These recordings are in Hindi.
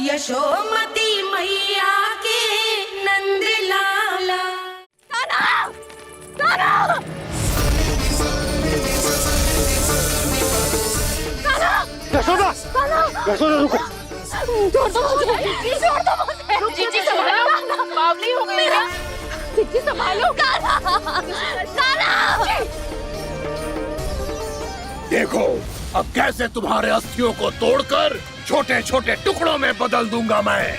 यशोमती मैया के नंद लाला। यशोदा, यशोदा रुको। छोड़ दो मुझे, छोड़ दो मुझे। जीजी संभालो, बावली हो गई है। जीजी संभालो। देखो अब कैसे तुम्हारे अस्थियों को तोड़कर छोटे छोटे टुकड़ों में बदल दूंगा मैं।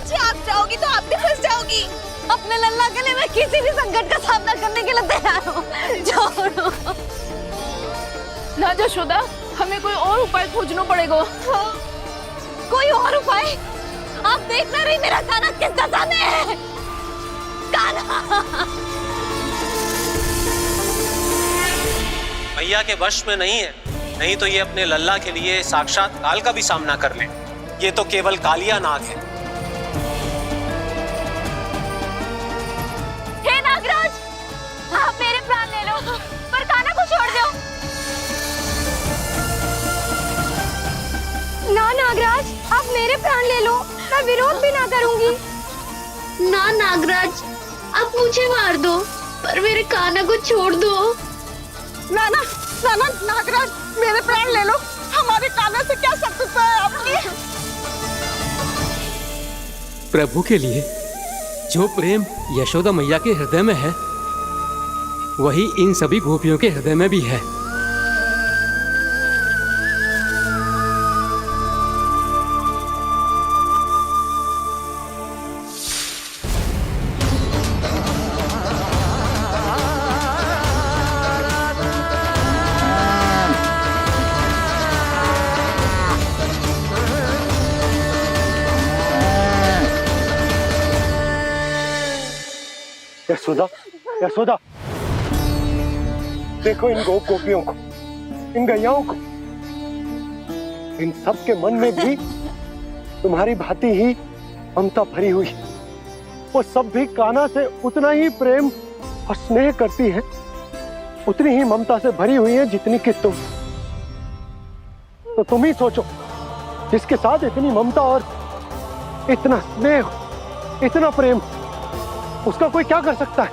जी आप जाओगी तो आप भी फंस जाओगी। अपने लल्ला के लिए मैं किसी भी संकट का सामना करने के लिए तैयार हूँ। छोड़ो ना यशोदा, हमें कोई और उपाय खोजना पड़ेगा। कोई और उपाय? आप देख ना रही मेरा काना किस दशा में है। काना मैया के वश में नहीं है, नहीं तो ये अपने लल्ला के लिए साक्षात काल का भी सामना कर ले। ये तो केवल कालिया नाग है। हे नागराज, आप मेरे प्राण ले लो पर काना को छोड़ दो। ना नागराज, आप मेरे प्राण ले लो, मैं विरोध भी ना करूंगी। ना नागराज, आप मुझे मार दो पर मेरे काना को छोड़ दो। ना ना ना ना नागराज, मेरे प्राण ले लो, हमारे काना से क्या शत्रुता है आपकी? प्रभु के लिए जो प्रेम यशोदा मैया के हृदय में है, वही इन सभी गोपियों के हृदय में भी है। यशोदा, यशोदा, देखो इन गोपियों को, इन गैयाओं को, इन सब के मन में भी तुम्हारी भांति ही ममता भरी हुई। वो सब भी कान्हा से उतना ही प्रेम और स्नेह करती है, उतनी ही ममता से भरी हुई है जितनी कि तुम। तो तुम ही सोचो, जिसके साथ इतनी ममता और इतना स्नेह, इतना प्रेम, उसका कोई क्या कर सकता है?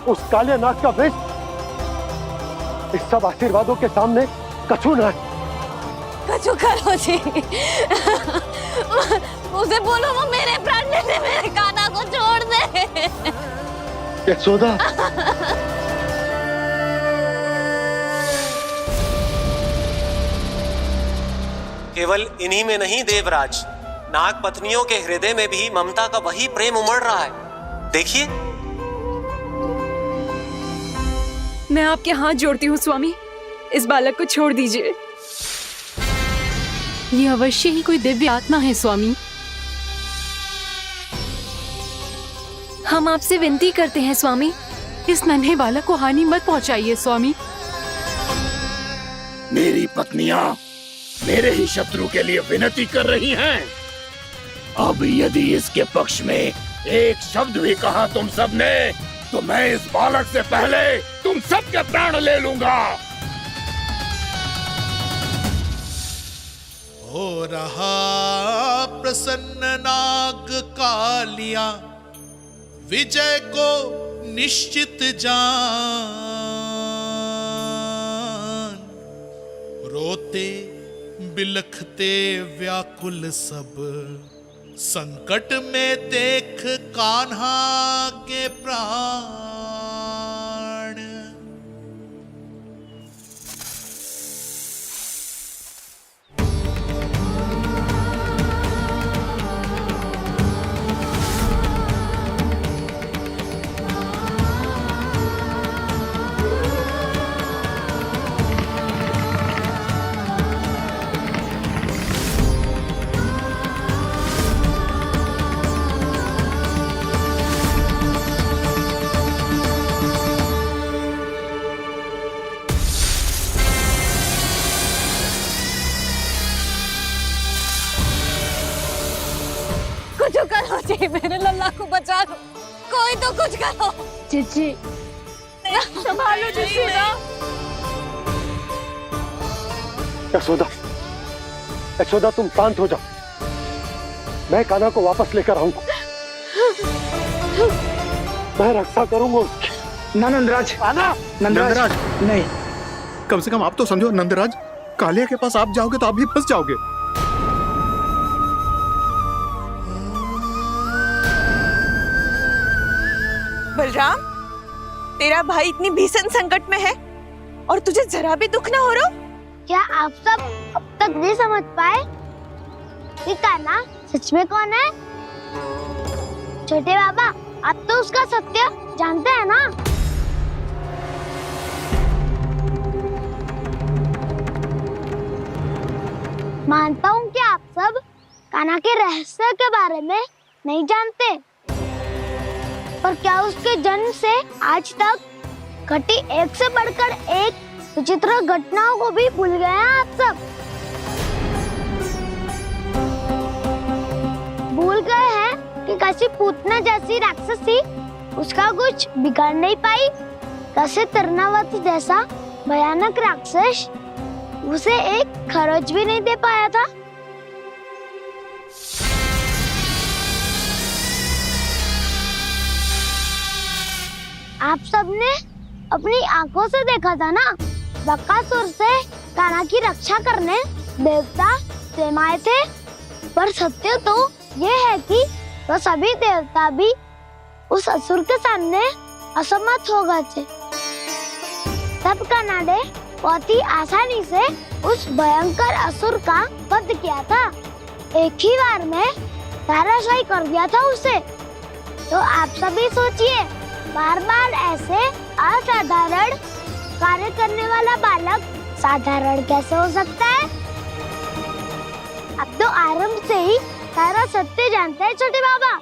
उस काले नाग का वृक्ष इस सब आशीर्वादों के सामने कछु न है। कछु करो जी। उसे बोलो वो मेरे प्राण ले ले, मेरे काना को छोड़ दे। यशोदा, केवल इन्हीं में नहीं देवराज, नाग पत्नियों के हृदय में भी ममता का वही प्रेम उमड़ रहा है। देखिए। मैं आपके हाथ जोड़ती हूँ स्वामी, इस बालक को छोड़ दीजिए। ये अवश्य ही कोई दिव्य आत्मा है स्वामी। हम आपसे विनती करते हैं स्वामी, इस नन्हे बालक को हानि मत पहुंचाइए स्वामी। मेरी पत्नियां मेरे ही शत्रु के लिए विनती कर रही हैं। अब यदि इसके पक्ष में एक शब्द भी कहा तुम सबने, तो मैं इस बालक से पहले तुम सबके प्राण ले लूंगा। हो रहा प्रसन्न नाग कालिया, विजय को निश्चित जान। रोते बिलखते व्याकुल सब, संकट में देख कान्हा के प्राण। कुछ करो जी, मेरे लल्ला को बचा लो, कोई तो कुछ करो। जीजी, संभालो यशोदा। यशोदा, यशोदा तुम शांत हो जाओ, मैं कान्हा को वापस लेकर आऊंगा, मैं रक्षा करूंगा उसकी। ना नंदराज, नंदराज नहीं। कम से कम आप तो समझो नंदराज, कालिया के पास आप जाओगे तो आप भी फंस जाओगे। बलराम, तेरा भाई इतनी भीषण संकट में है और तुझे जरा भी दुख ना हो रहा? क्या आप सब अब तक नहीं समझ पाए कि कान्हा सच में कौन है? छोटे बाबा, आप तो उसका सत्य जानते हैं ना? मानता हूँ कि आप सब कान्हा के रहस्य के बारे में नहीं जानते, पर क्या उसके जन्म से आज तक घटी एक से बढ़कर एक विचित्र घटनाओं को भी भूल गए हैं आप सब? भूल गए हैं कि कैसी पूतना जैसी राक्षसी उसका कुछ बिगाड़ नहीं पाई, कैसे तरनावती जैसा भयानक राक्षस उसे एक खरोच भी नहीं दे पाया था। आप सबने अपनी आंखों से देखा था ना, बकासुर से कान्हा की रक्षा करने देवता स्वयं आए थे, पर सत्य तो ये है कि वह सभी देवता भी उस असुर के सामने असमर्थ हो गए थे। तब कान्हा ने बहुत ही आसानी से उस भयंकर असुर का वध किया था, एक ही बार में धराशायी कर दिया था उसे। तो आप सभी सोचिए, बार बार ऐसे असाधारण कार्य करने वाला बालक साधारण कैसे हो सकता है? अब तो आरंभ से ही सारा सत्य जानते हैं छोटे बाबा।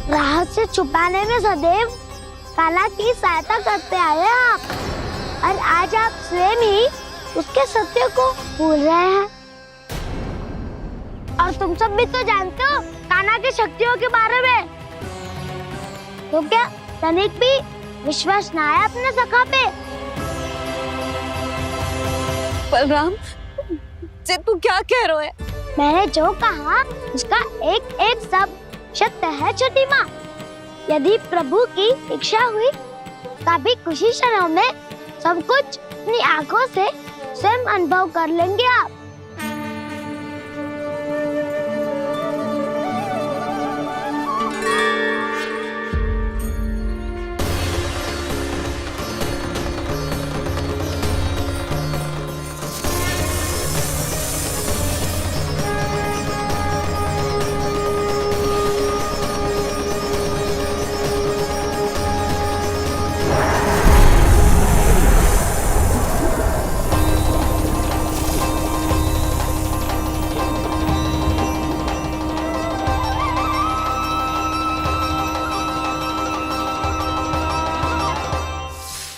रहस्य छुपाने में सदैव कान्हा की सहायता करते आए हैं आप, और आज आप स्वयं ही उसके सत्य को भूल रहे हैं। और तुम सब भी तो जानते हो कान्हा की शक्तियों के बारे में, तो क्या तनिक भी विश्वास न आया अपने सखा पे? बलराम, जे तू क्या कह रहा है? मैंने जो कहा उसका एक एक शब्द सत्य है छोटी माँ। यदि प्रभु की इच्छा हुई तभी कुछ ही क्षणों में सब कुछ अपनी आंखों से स्वयं अनुभव कर लेंगे आप।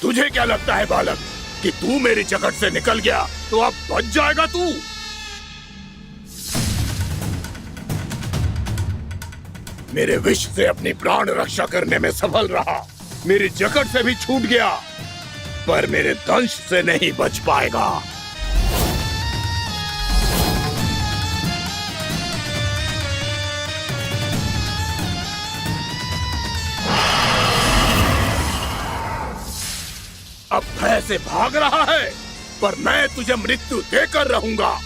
तुझे क्या लगता है बालक कि तू मेरी जकड़ से निकल गया तो अब बच जाएगा तू? मेरे विष से अपनी प्राण रक्षा करने में सफल रहा, मेरी जकड़ से भी छूट गया, पर मेरे दंश से नहीं बच पाएगा। अब भय से भाग रहा है, पर मैं तुझे मृत्यु देकर रहूंगा।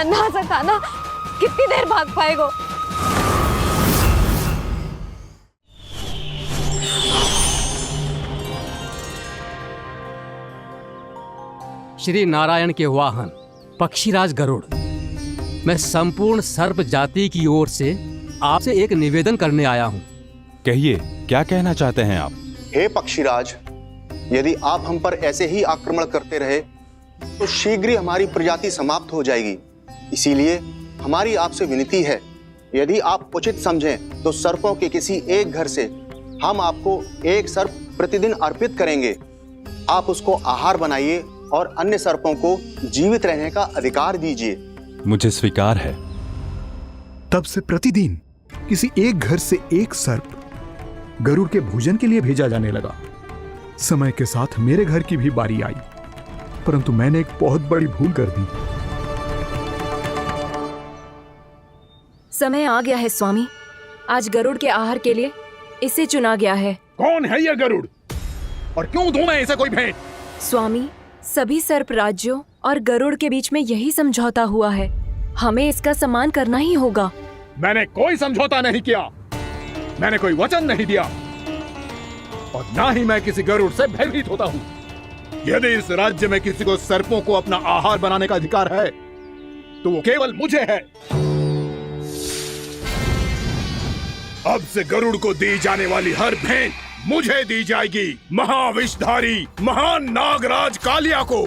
नन्हा सा कान्हा कितनी देर भाग पाएगा? श्री नारायण के वाहन पक्षीराज गरुड़, मैं संपूर्ण सर्प जाति की ओर से आपसे एक निवेदन करने आया हूँ। कहिए, क्या कहना चाहते हैं आप? हे पक्षीराज, यदि आप हम पर ऐसे ही आक्रमण करते रहे तो शीघ्र ही हमारी प्रजाति समाप्त हो जाएगी। इसीलिए हमारी आपसे विनती है, यदि आप उचित समझें तो सर्पों के किसी एक घर से हम आपको एक सर्प प्रतिदिन अर्पित करेंगे। आप उसको आहार बनाइए और अन्य सर्पों को जीवित रहने का अधिकार दीजिए। मुझे स्वीकार है। तब से प्रतिदिन किसी एक घर से एक सर्प गरुड़ के भोजन के लिए भेजा जाने लगा। समय के साथ मेरे घर की भी बारी आई, परंतु मैंने एक बहुत बड़ी भूल कर दी। समय आ गया है स्वामी, आज गरुड़ के आहार के लिए इसे चुना गया है। कौन है यह गरुड़ और क्यों दूं मैं इसे कोई भेंट? स्वामी, सभी सर्प राज्यों और गरुड़ के बीच में यही समझौता हुआ है, हमें इसका सम्मान करना ही होगा। मैंने कोई समझौता नहीं किया, मैंने कोई वचन नहीं दिया और ना ही मैं किसी गरुड़ से भयभीत होता हूँ। यदि इस राज्य में किसी को सर्पों को अपना आहार बनाने का अधिकार है तो वो केवल मुझे है। अब से गरुड़ को दी जाने वाली हर भेंट मुझे दी जाएगी, महाविषधारी महान नागराज कालिया को।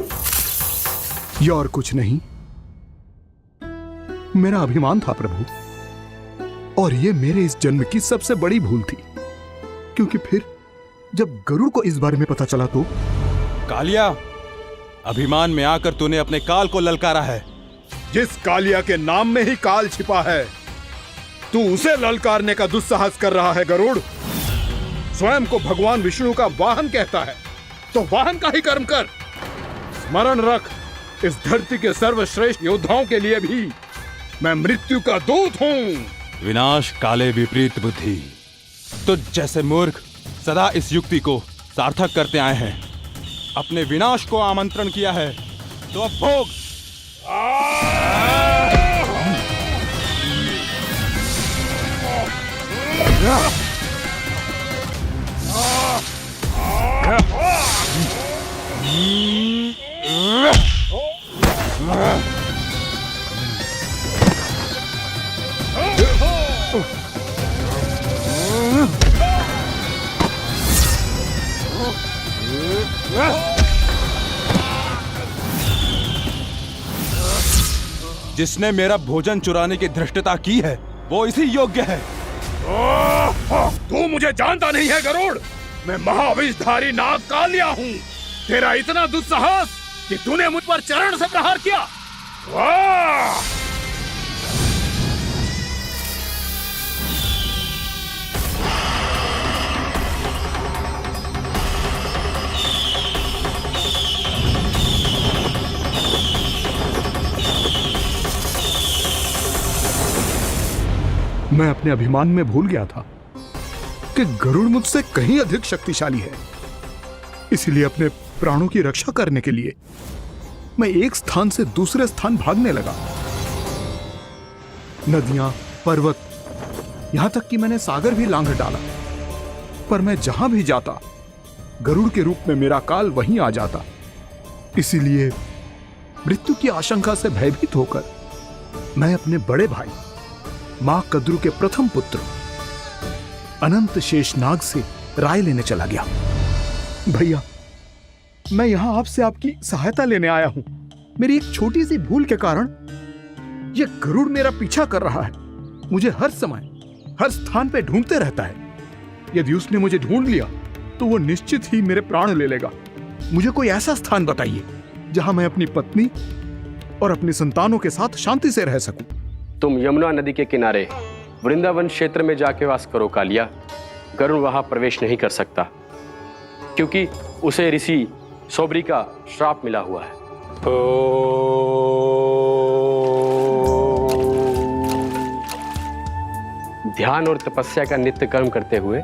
ये और कुछ नहीं, मेरा अभिमान था प्रभु, और ये मेरे इस जन्म की सबसे बड़ी भूल थी, क्योंकि फिर जब गरुड़ को इस बारे में पता चला तो। कालिया, अभिमान में आकर तूने अपने काल को ललकारा है। जिस कालिया के नाम में ही काल छिपा है, तू उसे ललकारने का दुस्साहस कर रहा है गरुड़। स्वयं को भगवान विष्णु का वाहन कहता है तो वाहन का ही कर्म कर। स्मरण रख, इस धरती के सर्वश्रेष्ठ योद्धाओं के लिए भी मैं मृत्यु का दूत हूँ। विनाश काले विपरीत बुद्धि। तो जैसे मूर्ख सदा इस युक्ति को सार्थक करते आए हैं, अपने विनाश को आमंत्रण किया है तो अब भोग। जिसने मेरा भोजन चुराने की धृष्टता की है वो इसी योग्य है। तू मुझे जानता नहीं है गरुड़, मैं महाविषधारी नाग कालिया हूँ। तेरा इतना दुस्साहस कि तूने मुझ पर चरण से प्रहार किया। वाह! मैं अपने अभिमान में भूल गया था कि गरुड़ मुझसे कहीं अधिक शक्तिशाली है। इसलिए अपने प्राणों की रक्षा करने के लिए मैं एक स्थान से दूसरे स्थान भागने लगा। नदियां, पर्वत, यहां तक कि मैंने सागर भी लांघ डाला, पर मैं जहां भी जाता गरुड़ के रूप में मेरा काल वहीं आ जाता। इसीलिए मृत्यु की आशंका से भयभीत होकर मैं अपने बड़े भाई मां कद्रू के प्रथम पुत्र अनंत शेषनाग से राय लेने चला गया। भैया, मैं यहां आपसे आपकी सहायता लेने आया हूं। मेरी एक छोटी सी भूल के कारण यह गरुड़ मेरा पीछा कर रहा है, मुझे हर समय हर स्थान पे ढूंढते रहता है। यदि उसने मुझे ढूंढ लिया तो वो निश्चित ही मेरे प्राण ले लेगा। मुझे कोई ऐसा स्थान बताइए जहां मैं अपनी पत्नी और अपनी संतानों के साथ शांति से रह सकूं। तुम यमुना नदी के किनारे वृंदावन क्षेत्र में जाके वास करो कालिया। गरुड़ वहां प्रवेश नहीं कर सकता क्योंकि उसे ऋषि सोबरी का श्राप मिला हुआ है। ध्यान और तपस्या का नित्य कर्म करते हुए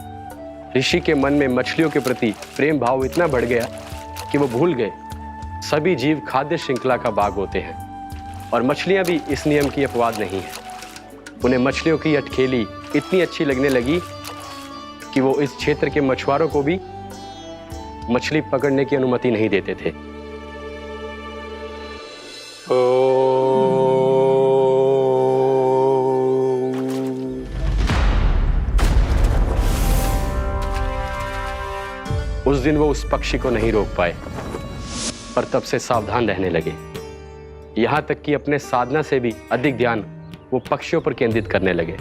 ऋषि के मन में मछलियों के प्रति प्रेम भाव इतना बढ़ गया कि वो भूल गए सभी जीव खाद्य श्रृंखला का भाग होते हैं। और मछलियां भी इस नियम की अपवाद नहीं है। उन्हें मछलियों की अटखेली इतनी अच्छी लगने लगी कि वो इस क्षेत्र के मछुआरों को भी मछली पकड़ने की अनुमति नहीं देते थे। उस दिन वो उस पक्षी को नहीं रोक पाए, पर तब से सावधान रहने लगे। यहां तक कि अपने साधना से भी अधिक ध्यान वो पक्षियों पर केंद्रित करने लगे।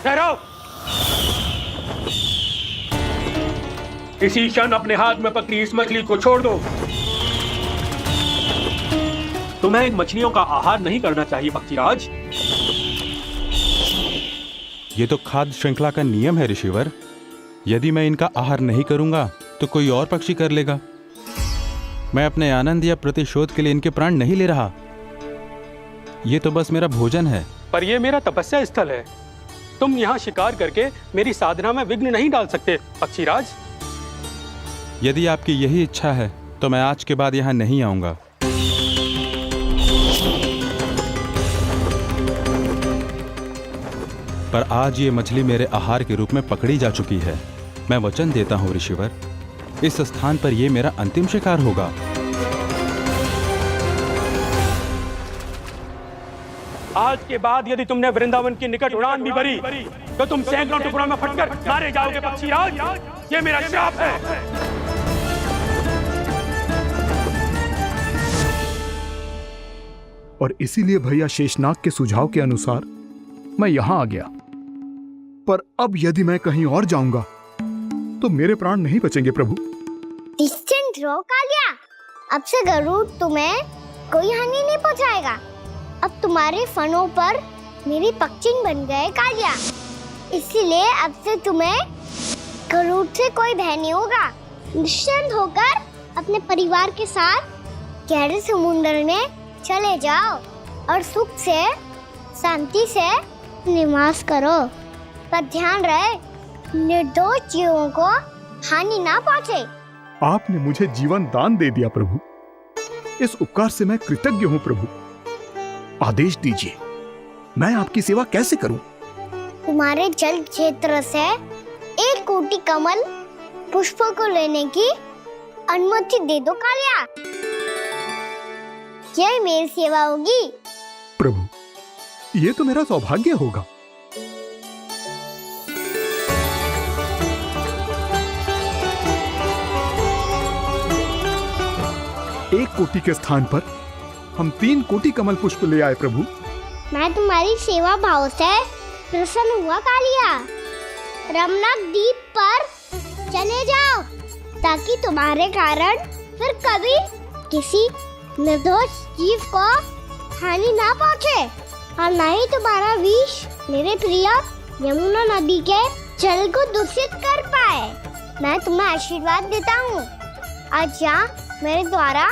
ठहरो! इसी क्षण अपने हाथ में पकड़ी इस मछली को छोड़ दो। तुम्हें इन मछलियों का आहार नहीं करना चाहिए पक्षीराज। ये तो खाद्य श्रृंखला का नियम है ऋषिवर। यदि मैं इनका आहार नहीं करूंगा तो कोई और पक्षी कर लेगा। मैं अपने आनंद या प्रतिशोध के लिए इनके प्राण नहीं ले रहा। ये तो बस मेरा भोजन है। पर यह मेरा तपस्या स्थल है। तुम यहाँ शिकार करके मेरी साधना में विघ्न नहीं डाल सकते पक्षीराज। यदि आपकी यही इच्छा है तो मैं आज के बाद यहाँ नहीं आऊंगा। पर आज ये मछली मेरे आहार के रूप में पकड़ी जा चुकी है। मैं वचन देता हूँ ऋषिवर, इस स्थान पर यह मेरा अंतिम शिकार होगा। आज के बाद यदि तुमने वृंदावन की निकट उड़ान भी भरी तो तुम सैकड़ों टुकड़ों में फटकर मारे जाओगे पक्षीराज। ये मेरा श्राप है। और इसीलिए भैया शेषनाग के सुझाव के अनुसार मैं यहां आ गया। पर अब यदि मैं कहीं और जाऊंगा तो मेरे प्राण नहीं बचेंगे प्रभु। डिस्टेंट रहो कालिया। अब से गरुड़ तुम्हें कोई हानि नहीं पहुंचाएगा। अब तुम्हारे फनों पर मेरी पक्षिंग बन गए कालिया, इसलिए अब से तुम्हें गरुड़ से कोई भय नहीं होगा। निश्चिंत होकर अपने परिवार के साथ गहरे समुद्र में चले जाओ और सुख से शांति से निवास करो। पर ध्यान रहे निर्दोष जीवों को हानि ना पहुंचे। आपने मुझे जीवन दान दे दिया प्रभु। इस उपकार से मैं कृतज्ञ हूँ प्रभु। आदेश दीजिए, मैं आपकी सेवा कैसे करूं? तुम्हारे जल क्षेत्र से 1 कोटि कमल पुष्पों को लेने की अनुमति दे दो कालिया। यह मेरी सेवा होगी। प्रभु, ये तो मेरा सौभाग्य होगा। एक कोटि के स्थान पर हम 3 कोटि कमल पुष्प ले आए प्रभु। मैं तुम्हारी सेवा भाव से प्रसन्न हुआ कालिया। रमनाक द्वीप पर चले जाओ ताकि तुम्हारे कारण फिर कभी किसी निर्दोष जीव को हानि ना पहुंचे और न ही तुम्हारा विष मेरे प्रिय यमुना नदी के जल को दूषित कर पाए। मैं तुम्हें आशीर्वाद देता हूँ। आज यहाँ मेरे द्वारा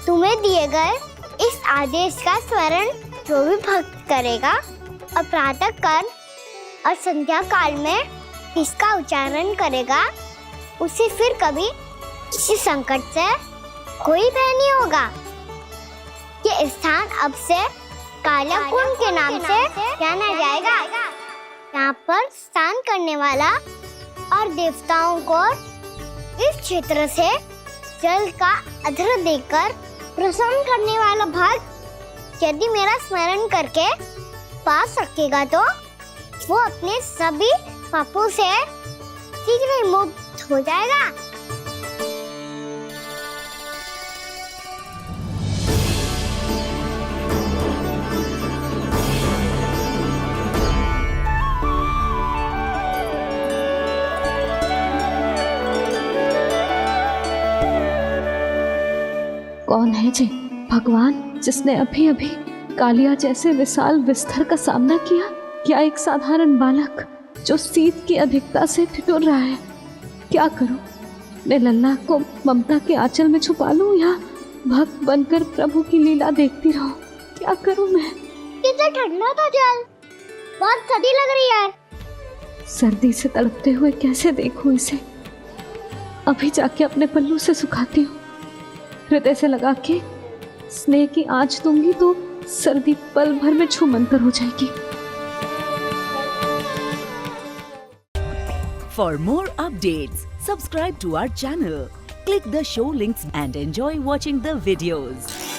तुम्हें दिए गए इस आदेश का स्मरण जो भी भक्त करेगा और प्रातः काल और संध्या काल में इसका उच्चारण करेगा, उसे फिर कभी किसी संकट से कोई भय नहीं होगा। ये स्थान अब से काला कुंड के नाम से जाना जाएगा। यहाँ पर स्नान करने वाला और देवताओं को इस क्षेत्र से जल का अर्घ्य देकर प्रसन्न करने वाला भक्त यदि मेरा स्मरण करके पास रखेगा तो वो अपने सभी पापों से शीघ्र ही मुक्त हो जाएगा। कौन है जी भगवान जिसने अभी अभी कालिया जैसे विशाल विस्तर का सामना किया? क्या एक साधारण बालक जो शीत की अधिकता से ठिठुर रहा है? क्या करूं? मैं लल्ला को ममता के आंचल में छुपा लूं या भक्त बनकर प्रभु की लीला देखती रहूं? क्या करूं मैं? कितना ठंडा था जल, बहुत सर्दी लग रही है। सर्दी से तड़पते हुए कैसे देखूं इसे? अभी जाके अपने पल्लू से सुखाती हूँ। हृदय से लगा के स्नेह की आंच दूंगी तो सर्दी पल भर में छूमंतर हो जाएगी। For more updates, subscribe to our channel, click the show links and enjoy watching the videos.